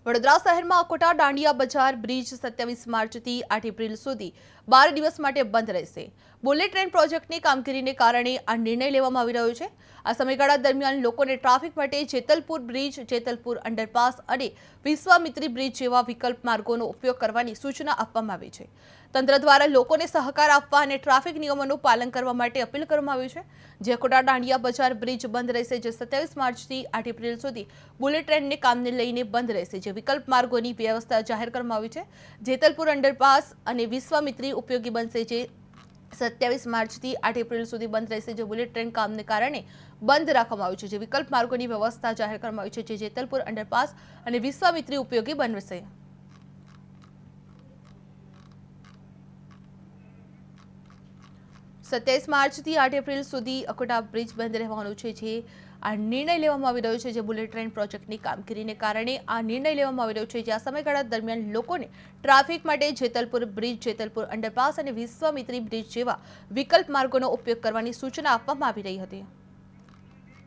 વડોદરા શહેરમાં અકોટા દાંડિયા બજાર બ્રિજ 27 માર્ચથી 8 એપ્રિલ સુધી 12 દિવસ માટે બંધ રહેશે। બુલેટ ટ્રેન પ્રોજેક્ટની કામગીરીને કારણે આ નિર્ણય લેવામાં આવી રહ્યો છે। આ સમયગાળા દરમિયાન લોકોને ટ્રાફિક માટે જેતલપુર બ્રિજ, જેતલપુર અંડરપાસ અને વિશ્વામિત્રી બ્રિજ જેવા વિકલ્પ માર્ગોનો ઉપયોગ કરવાની સૂચના આપવામાં આવી છે। તંત્ર દ્વારા લોકોને સહકાર આપવા અને ટ્રાફિક નિયમોનું પાલન કરવા માટે અપીલ કરવામાં આવી છે। જે અકોટા દાંડિયા બજાર બ્રિજ બંધ રહેશે, જે 27 માર્ચથી 8 એપ્રિલ સુધી બુલેટ ટ્રેનને કામને લઈને બંધ રહેશે। વિકલ્પ માર્ગોની વ્યવસ્થા જાહેર કરવામાં આવી છે। જેતલપુર અંડરપાસ અને વિશ્વામિત્રી ઉપયોગી બનશે, જે 27 માર્ચથી 8 એપ્રિલ સુધી બંધ રહેશે। જે બુલેટ ટ્રેન કામને કારણે બંધ રાખવામાં આવ્યું છે। જે વિકલ્પ માર્ગોની વ્યવસ્થા જાહેર કરવામાં આવી છે, જે જેતલપુર અંડરપાસ અને વિશ્વામિત્રી ઉપયોગી બનશે। 27 માર્ચથી 8 એપ્રિલ સુધી અકોટા બ્રિજ બંધ રહેવાનો છે। જે આ નિર્ણય લેવામાં આવી રહ્યો છે, જે બુલેટ ટ્રેન પ્રોજેક્ટની કામગીરીને કારણે આ નિર્ણય લેવામાં આવી રહ્યો છે। જે આ સમયગાળા દરમિયાન લોકોને ટ્રાફિક માટે જેતલપુર બ્રિજ, જેતલપુર અંડરપાસ અને વિશ્વામિત્રી બ્રિજ જેવા વિકલ્પ માર્ગોનો ઉપયોગ કરવાની સૂચના આપવામાં આવી રહી હતી।